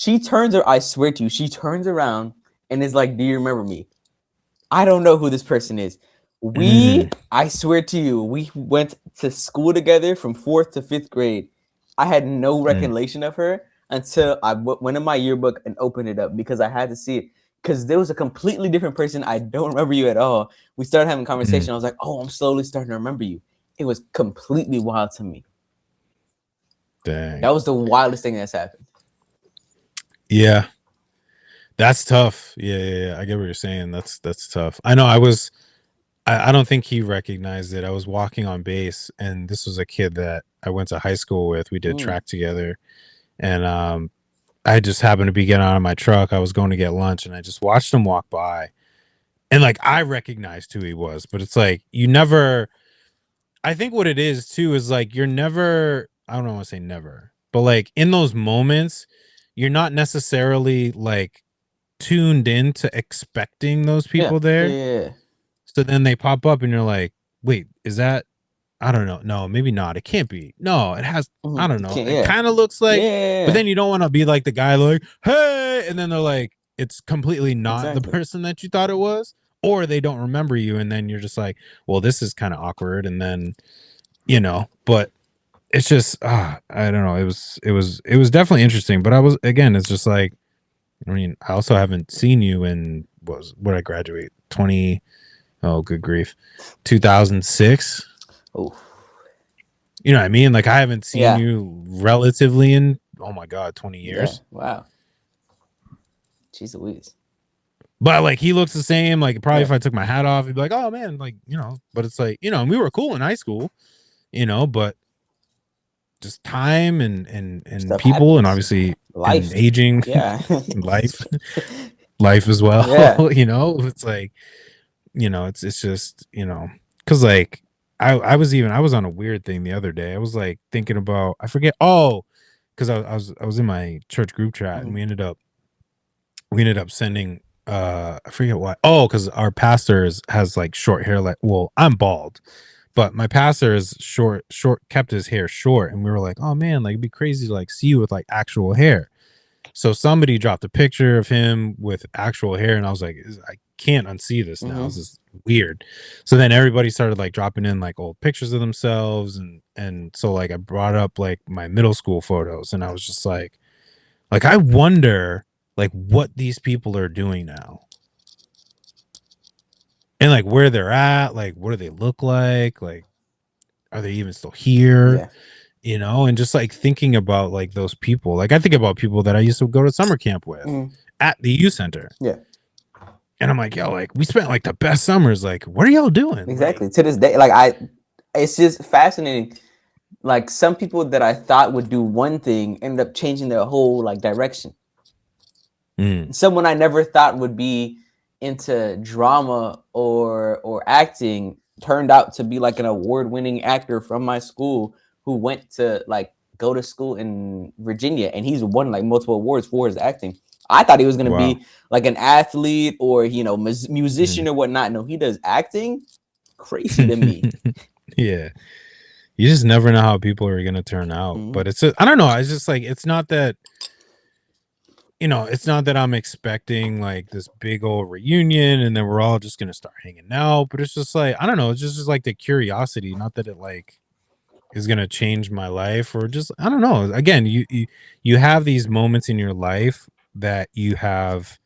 I swear to you, she turns around and is like, "Do you remember me?" I don't know who this person is. I swear to you, we went to school together from 4th to 5th grade. I had no recollection of her until I went in my yearbook and opened it up because I had to see it. Because there was a completely different person. I don't remember you at all. We started having a conversation. I was like, oh, I'm slowly starting to remember you. It was completely wild to me. Dang. That was the wildest thing that's happened. Yeah. That's tough. Yeah. I get what you're saying. That's tough. I know I don't think he recognized it. I was walking on base, and this was a kid that I went to high school with. We did track together, and I just happened to be getting out of my truck. I was going to get lunch, and I just watched him walk by, and like I recognized who he was, but it's like you never. I think what it is too is like you're never. I don't want to say never, but like in those moments, you're not necessarily like tuned in to expecting those people there. Yeah. So then they pop up, and you're like, wait, is that? I don't know. No, maybe not. It can't be. No, it has. I don't know. It kind of looks like, but then you don't want to be like the guy like, hey, and then they're like, it's completely not the person that you thought it was, or they don't remember you, and then you're just like, well, this is kind of awkward, and then, but it's just, I don't know. It was definitely interesting, but it's just like, I mean, I also haven't seen you in what I graduate 20. Oh, good grief, 2006. Oh, you know what I mean? Like I haven't seen you relatively in, oh my God, 20 years. Yeah. Wow. Jeez Louise. But like he looks the same. Like probably if I took my hat off, he'd be like, oh man, like, but it's like, we were cool in high school, but just time and Stuff people happens. And obviously life, and aging, life as well. It's like, it's just, because like I was on a weird thing the other day. I was like thinking about, I forget. Oh, because I was in my church group chat, and we ended up sending, I forget why. Oh, because our pastor has like short hair. Like, well, I'm bald, but my pastor is short, kept his hair short, and we were like, oh man, like it'd be crazy to like see you with like actual hair. So somebody dropped a picture of him with actual hair, and I was like, I can't unsee this now. This is weird. So then everybody started like dropping in like old pictures of themselves, and so like I brought up like my middle school photos, and I was just like I wonder like what these people are doing now, and like where they're at, like what do they look like are they even still here? And just like thinking about like those people. Like I think about people that I used to go to summer camp with at the youth center. And I'm like, yo, like we spent like the best summers. Like, what are y'all doing? Exactly. Like, to this day, like it's just fascinating. Like some people that I thought would do one thing end up changing their whole like direction. someone I never thought would be into drama or acting turned out to be like an award-winning actor from my school who went to like go to school in Virginia, and he's won like multiple awards for his acting. I thought he was going to be like an athlete or, you know, musician or whatnot. No, he does acting. Crazy to me. Yeah. You just never know how people are going to turn out. But it's, I don't know. It's just like, it's not that, you know, it's not that I'm expecting like this big old reunion and then we're all just going to start hanging out. But it's just like, I don't know. It's just like the curiosity. Not that it like is going to change my life or just, I don't know. Again, you have these moments in your life that you have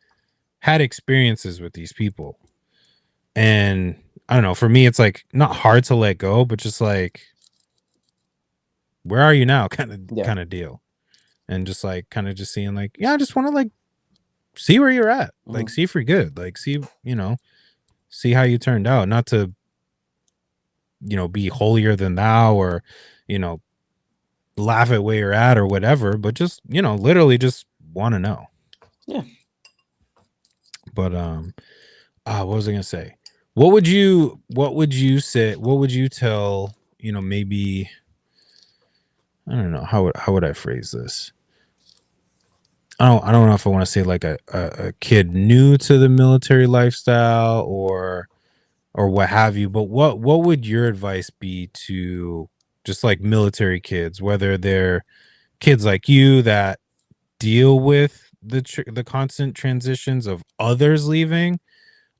had experiences with these people. And I don't know, for me, it's like not hard to let go, but just like, where are you now? Kind of deal. And just like, kind of just seeing like, yeah, I just want to like see where you're at, like see if you're good, like see, you know, see how you turned out, not to, you know, be holier than thou or, you know, laugh at where you're at or whatever, but just, you know, literally just want to know. Yeah. But, what was I going to say? What would you say? What would you tell, you know, maybe, I don't know, how would I phrase this? I don't know if I want to say like a kid new to the military lifestyle or what have you, but what would your advice be to just like military kids, whether they're kids like you that deal with the constant transitions of others leaving,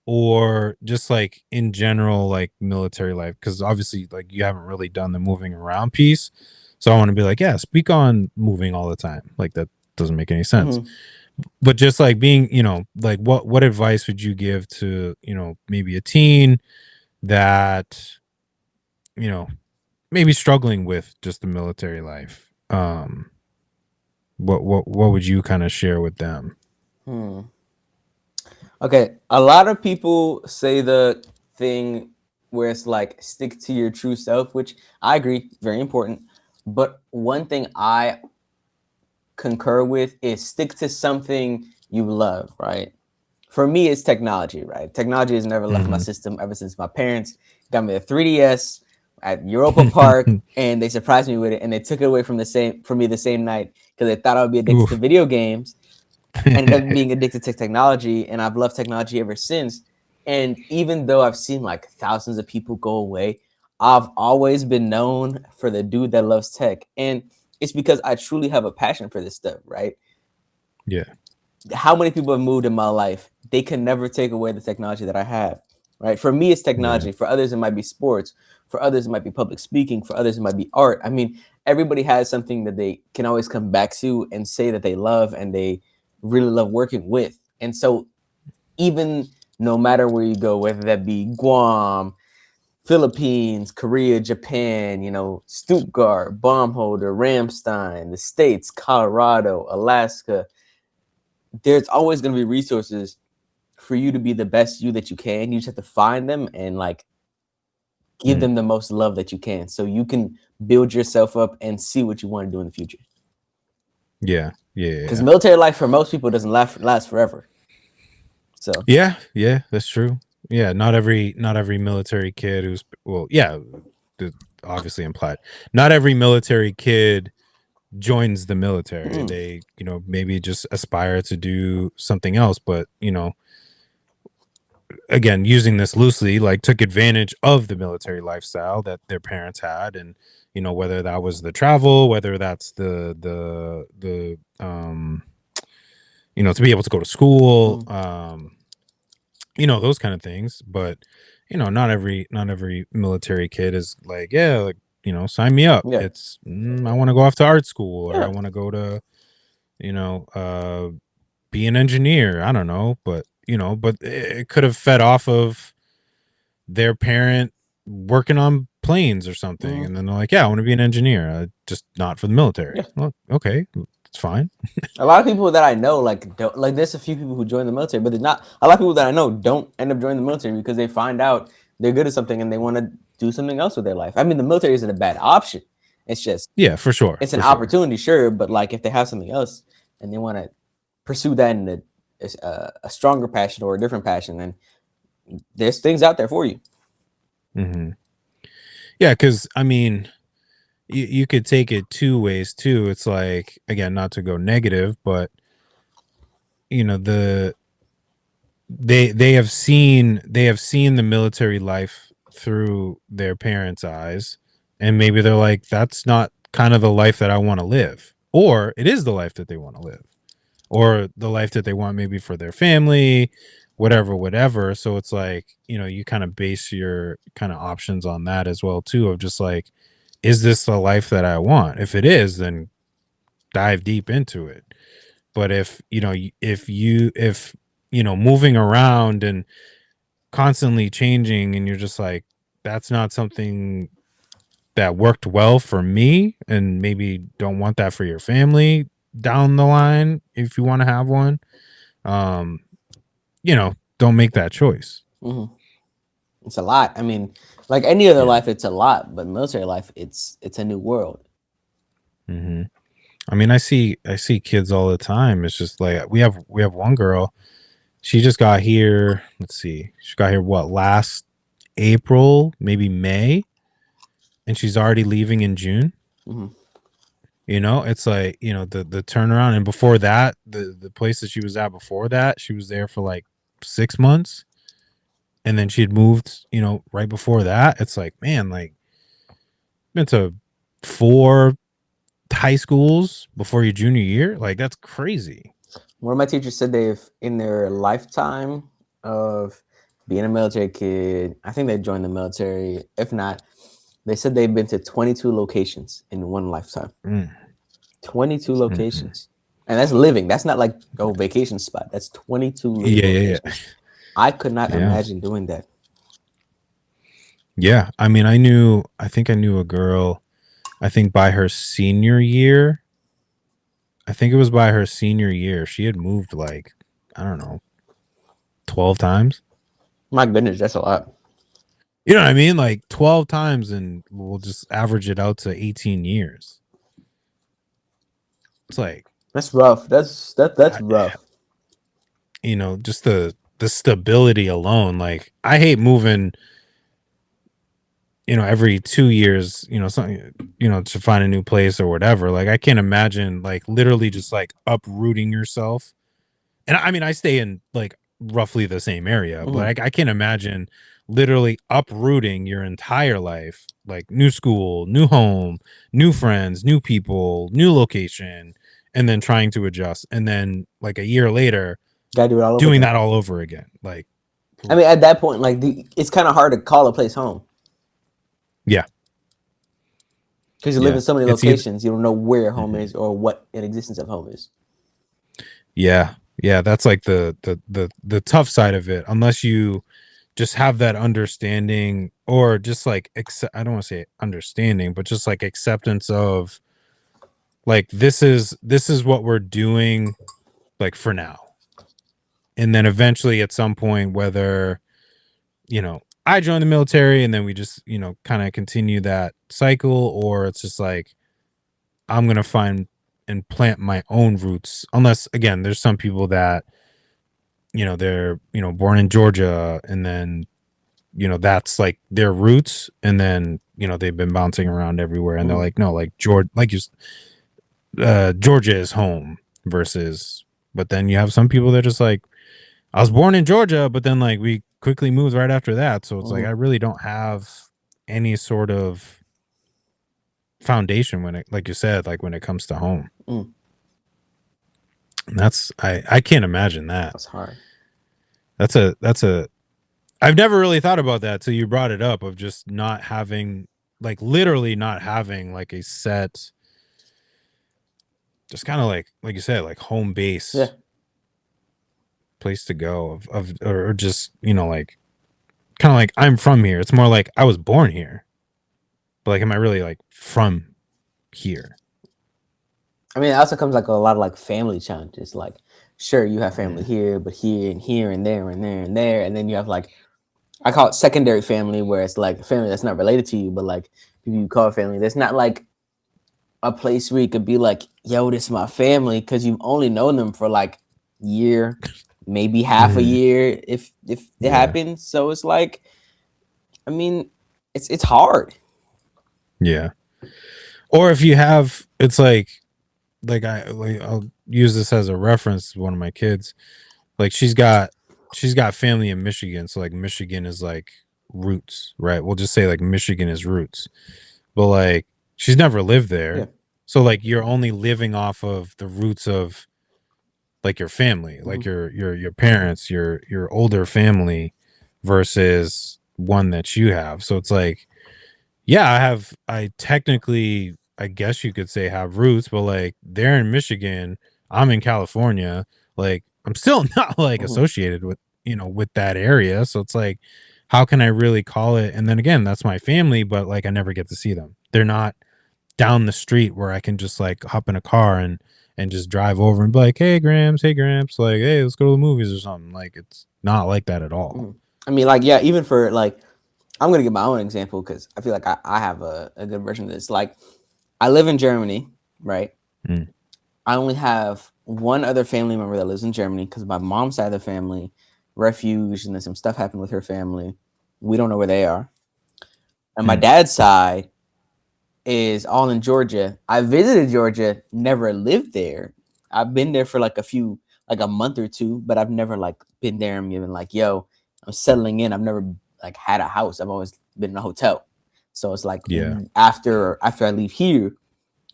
or just like in general, like military life? Because obviously like you haven't really done the moving around piece, so I want to be like, yeah, speak on moving all the time, like that doesn't make any sense. But just like being, you know, like what advice would you give to, you know, maybe a teen that, you know, maybe struggling with just the military life? What would you kind of share with them? Okay, a lot of people say the thing where it's like stick to your true self, which I agree, very important. But one thing I concur with is stick to something you love, right? For me, it's technology, right? Technology has never left my system ever since my parents got me a 3DS at Europa Park, and they surprised me with it, and they took it away from me the same night because they thought I would be addicted to video games. Ended up being addicted to technology, and I've loved technology ever since. And even though I've seen like thousands of people go away, I've always been known for the dude that loves tech. And it's because I truly have a passion for this stuff, right? Yeah. How many people have moved in my life? They can never take away the technology that I have, right? For me, it's technology. For others, it might be sports. For others, it might be public speaking. For others, it might be art. I mean, everybody has something that they can always come back to and say that they love and they really love working with. And so even no matter where you go, whether that be Guam, Philippines, Korea, Japan, you know, Stuttgart, Baumholder, Ramstein, the States, Colorado, Alaska, there's always going to be resources for you to be the best you that you can. You just have to find them and like give them the most love that you can, so you can build yourself up and see what you want to do in the future. Yeah. Because military life for most people doesn't last forever. So yeah, that's true. Yeah, not every military kid who's, well, yeah, obviously implied. Not every military kid joins the military. They, you know, maybe just aspire to do something else, but, you know, again, using this loosely, like took advantage of the military lifestyle that their parents had, and, you know, whether that was the travel, whether that's the you know, to be able to go to school, you know, those kind of things. But, you know, not every military kid is like, yeah, like, you know, sign me up. It's I want to go off to art school, or I want to go to, you know, be an engineer. I don't know, but, you know, but it could have fed off of their parent working on planes or something, and then they're like, yeah, I want to be an engineer, just not for the military. Well, okay, it's fine. A lot of people that I know, like, don't, like, there's a few people who join the military, but there's not a lot of people that I know don't end up joining the military because they find out they're good at something and they want to do something else with their life. I mean, the military isn't a bad option. It's just, yeah, for sure, it's an opportunity, sure, but like if they have something else and they want to pursue that in a a stronger passion or a different passion, then there's things out there for you. Mm-hmm. Yeah, because I mean, you could take it two ways too. It's like, again, not to go negative, but you know, they have seen the military life through their parents' eyes, and maybe they're like, that's not kind of the life that I want to live, or it is the life that they want to live, or the life that they want maybe for their family, whatever. So it's like, you know, you kind of base your kind of options on that as well too, of just like, is this the life that I want? If it is, then dive deep into it. But if moving around and constantly changing, and you're just like, that's not something that worked well for me, and maybe don't want that for your family down the line, if you want to have one, don't make that choice. Mm-hmm. It's a lot. I mean, like any other life, it's a lot, but military life, it's a new world. Mm-hmm. I mean, I see kids all the time. It's just like, we have one girl. She just got here. Let's see. She got here last April, maybe May, and she's already leaving in June. Mm-hmm. You know, it's like, you know, the turnaround. And before that, the place that she was at before that, she was there for like 6 months, and then she had moved, you know, right before that. It's like, man, like, been to 4 high schools before your junior year. Like, that's crazy. One of my teachers said they've, in their lifetime of being a military kid, I think they joined the military. If not, they said they've been to 22 locations in one lifetime. 22 locations. And that's living. That's not like, vacation spot. That's 22 locations. Yeah. I could not imagine doing that. Yeah. I mean, I think I knew a girl, I think by her senior year, she had moved like, I don't know, 12 times. My goodness, that's a lot. You know what I mean? Like 12 times, and we'll just average it out to 18 years. It's like, that's rough. That's rough. You know, just the stability alone. Like, I hate moving, you know, every 2 years, you know, something, you know, to find a new place or whatever. Like, I can't imagine like literally just like uprooting yourself. And I mean, I stay in like roughly the same area, but I can't imagine literally uprooting your entire life, like new school, new home, new friends, new people, new location, and then trying to adjust. And then like a year later, gotta do it all over doing that all over again. Like, I mean, at that point, like it's kind of hard to call a place home. Yeah. Because you live in so many locations, you don't know where home is or what an existence of home is. Yeah. Yeah. That's like the tough side of it, unless you just have that understanding, or just like, I don't want to say understanding, but just like acceptance of like, this is what we're doing, like, for now. And then eventually at some point, whether, you know, I join the military and then we just, you know, kind of continue that cycle, or it's just like, I'm going to find and plant my own roots. Unless, again, there's some people that, you know, they're, you know, born in Georgia, and then, you know, that's like their roots. And then, you know, they've been bouncing around everywhere, and they're like, no, like Georgia is home versus, but then you have some people that are just like, I was born in Georgia, but then like we quickly moved right after that. So it's like, I really don't have any sort of foundation when it, like you said, like when it comes to home. And that's, I can't imagine that. That's hard. That's a, I've never really thought about that till you brought it up, of just not having, like, literally not having like a set, just kind of like you said, like home base. Yeah. Place to go or just, you know, like kind of like, I'm from here. It's more like I was born here, but like, am I really like from here? I mean, it also comes like a lot of like family challenges. Like, sure, you have family here, but here and here and there and there and there, and then you have like, I call it secondary family, where it's like a family that's not related to you, but like people you call family. There's not like a place where you could be like, yo, this is my family, because you've only known them for like year, maybe half a year if it happens. So it's like, I mean, it's hard. Yeah. Or if you have, it's like I'll use this as a reference to one of my kids. Like she's got family in Michigan, so like Michigan is like roots, right? We'll just say like Michigan is roots. But like she's never lived there. Yeah. So like you're only living off of the roots of like your family, like your parents, your older family versus one that you have. So it's like, yeah, I technically, I guess you could say have roots, but like they're in Michigan, I'm in California, like I'm still not like associated with, with that area. So it's like, how can I really call it? And then again, that's my family, but like I never get to see them. They're not down the street where I can just like hop in a car and just drive over and be like, hey Gramps, like, hey, let's go to the movies or something. Like it's not like that at all. I mean, like, yeah, even for like, I'm gonna give my own example because I feel like I have a good version of this. Like, I live in Germany, right? I only have one other family member that lives in Germany because my mom's side of the family refuged and then some stuff happened with her family. We don't know where they are. And my dad's side is all in Georgia. I visited Georgia, never lived there. I've been there for like a month or two, but I've never like been there and been like, yo, I'm settling in. I've never like had a house. I've always been in a hotel. So it's like, after I leave here,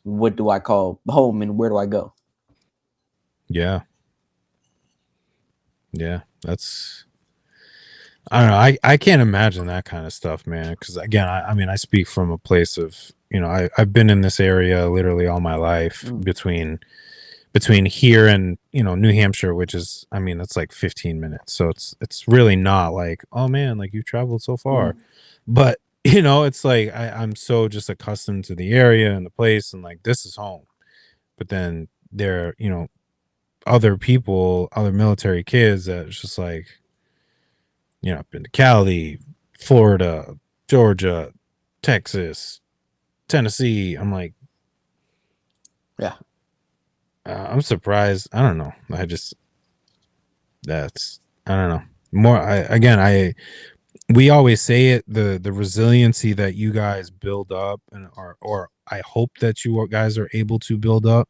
what do I call home and where do I go? Yeah. That's, I don't know. I can't imagine that kind of stuff, man. Because again, I mean, I speak from a place of, I've been in this area literally all my life between here and New Hampshire, which is, I mean, that's like 15 minutes. So it's really not like, oh man, like you traveled so far. But it's like I'm so just accustomed to the area and the place and like this is home. But then there, other people, other military kids that it's just like, I've been to Cali, Florida, Georgia, Texas, Tennessee. I'm like, yeah. I'm surprised. I don't know. I don't know. More, we always say it, the resiliency that you guys build up or I hope that you guys are able to build up.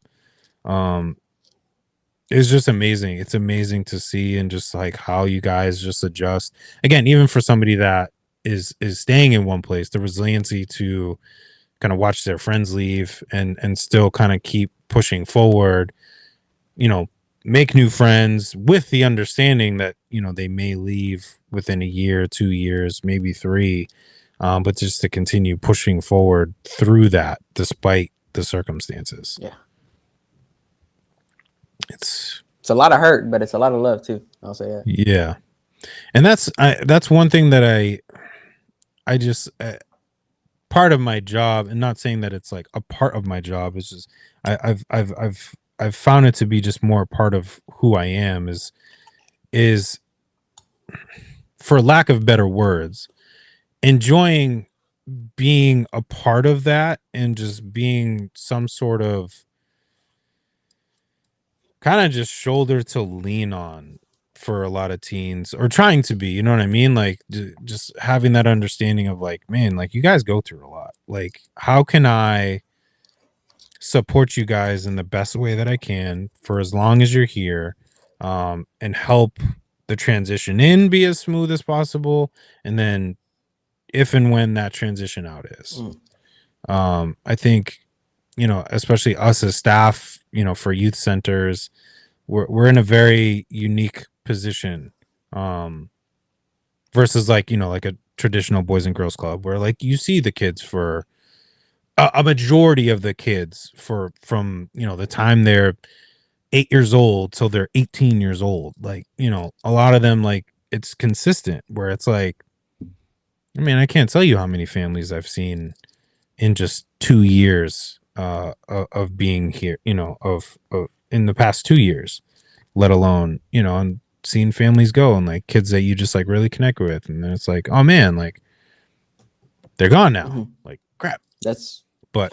It's just amazing. It's amazing to see and just like how you guys just adjust. Again, even for somebody that is staying in one place, the resiliency to kind of watch their friends leave and still kind of keep pushing forward, make new friends with the understanding that, they may leave within a year, 2 years, maybe 3, but just to continue pushing forward through that despite the circumstances. Yeah. It's a lot of hurt, but it's a lot of love too. I'll say that. Yeah. And that's one thing that I just part of my job, and not saying that it's like a part of my job, is just I've found it to be just more a part of who I am is for lack of better words, enjoying being a part of that and just being some sort of kind of just shoulder to lean on for a lot of teens, or trying to be, you know what I mean? Like just having that understanding of like, man, like you guys go through a lot. Like, how can I support you guys in the best way that I can for as long as you're here, and help the transition in be as smooth as possible. And then if and when that transition out is, I think, especially us as staff, for youth centers, we're in a very unique position, versus like, like a traditional boys and girls club where like you see the kids for a majority of the kids from the time they're 8 years old till they're 18 years old. Like, a lot of them, like it's consistent where it's like, I mean, I can't tell you how many families I've seen in just 2 years of being here, of in the past 2 years, let alone, and seeing families go and like kids that you just like really connect with. And then it's like, oh man, like they're gone now. Like crap. But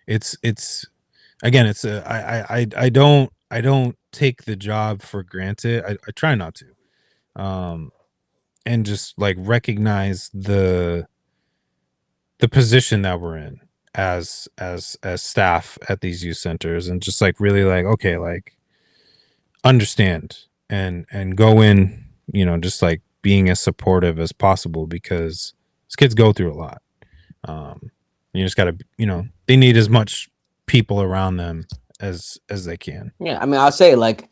it's again, it's I don't take the job for granted. I try not to. And just like recognize the position that we're in as staff at these youth centers, and just like really like, okay, like understand and go in, just like being as supportive as possible, because these kids go through a lot. You just gotta, they need as much people around them as they can. Yeah, I mean, I'll say, like,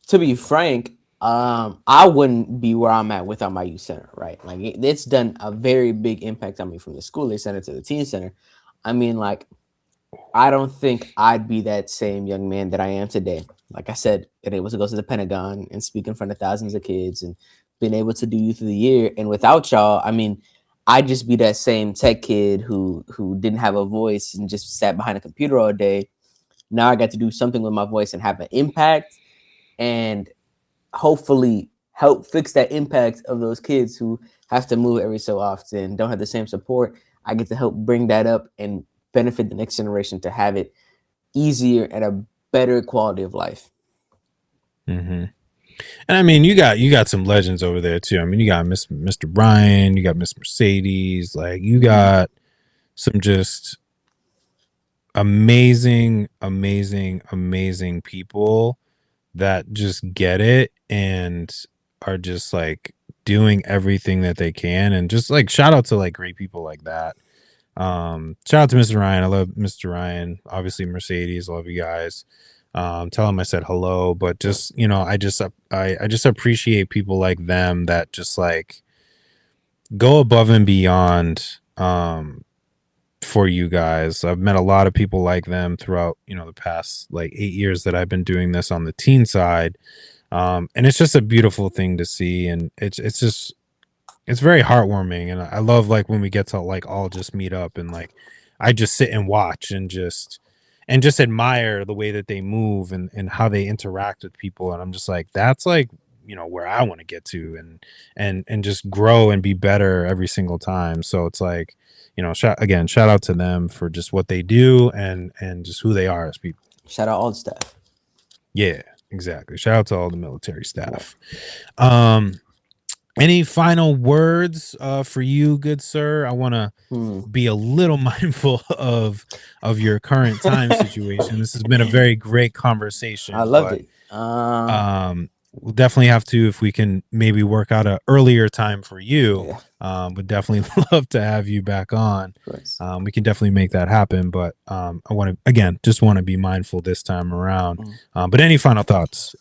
to be frank, I wouldn't be where I'm at without my youth center, right? Like, it's done a very big impact on me, from the school age center to the teen center. I mean, like, I don't think I'd be that same young man that I am today. Like I said, being able to go to the Pentagon and speak in front of thousands of kids, and being able to do Youth of the Year. And without y'all, I mean, I'd just be that same tech kid who didn't have a voice and just sat behind a computer all day. Now I got to do something with my voice and have an impact, and hopefully help fix that impact of those kids who have to move every so often, don't have the same support. I get to help bring that up and benefit the next generation to have it easier and a better quality of life. Mm-hmm. And I mean, you got some legends over there too. I mean, you got Mr. Brian, you got Miss Mercedes, like you got some just amazing people that just get it and are just like doing everything that they can. And just like shout out to like great people like that. Shout out to Mr. Ryan. I love Mr. Ryan. Obviously Mercedes, love you guys. Tell him I said hello. But just, I just appreciate people like them that just like go above and beyond for you guys. I've met a lot of people like them throughout, the past like 8 years that I've been doing this on the teen side. And it's just a beautiful thing to see. And it's very heartwarming. And I love like when we get to like all just meet up and like I just sit and watch and just admire the way that they move and how they interact with people. And I'm just like, that's like, where I want to get to and just grow and be better every single time. So it's like, shout out to them for just what they do and just who they are as people. Shout out all the staff. Yeah, exactly. Shout out to all the military staff. Any final words for you, good sir? I want to be a little mindful of your current time situation. This has been a very great conversation. I loved it. We'll definitely have to, if we can maybe work out an earlier time for you. Yeah. Would definitely love to have you back on. We can definitely make that happen. But I want to be mindful this time around. But any final thoughts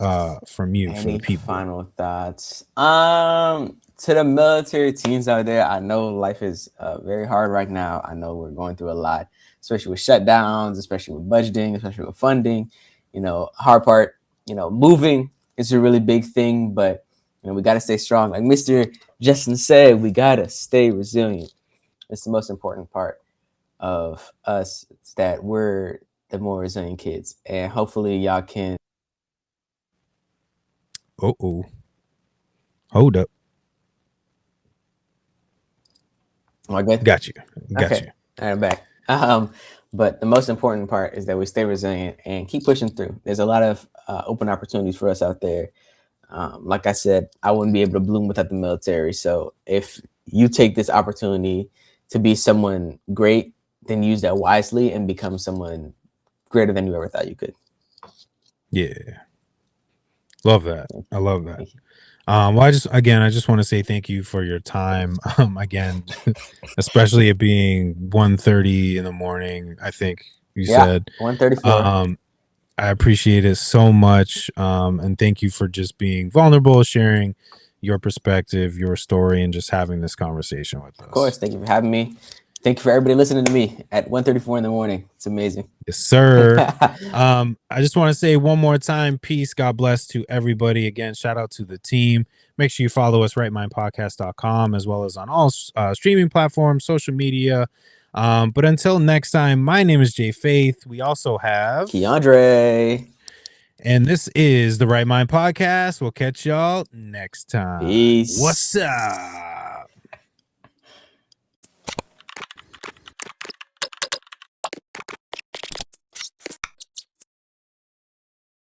from you for the people? Final thoughts. To the military teens out there, I know life is very hard right now. I know we're going through a lot, especially with shutdowns, especially with budgeting, especially with funding. Hard part, moving. It's a really big thing, but we got to stay strong. Like Mr. Justin said, we got to stay resilient. It's the most important part of us. It's that we're the more resilient kids, and hopefully y'all can. Hold up. Am I good? Got you. All right, I'm back. But the most important part is that we stay resilient and keep pushing through. There's a lot of open opportunities for us out there. Like I said, I wouldn't be able to bloom without the military. So if you take this opportunity to be someone great, then use that wisely and become someone greater than you ever thought you could. Yeah. Love that. I love that. Well, I just want to say thank you for your time. Again, especially it being 1:30 in the morning. I think you said 1:34. I appreciate it so much. And thank you for just being vulnerable, sharing your perspective, your story, and just having this conversation with us. Of course. Thank you for having me. Thank you for everybody listening to me at 1:34 in the morning. It's amazing. Yes, sir. I just want to say one more time, peace, God bless to everybody. Again, shout out to the team. Make sure you follow us, rightmindpodcast.com, as well as on all streaming platforms, social media. But until next time, my name is Jay Faith. We also have Keandre. And this is the Right Mind Podcast. We'll catch y'all next time. Peace. What's up?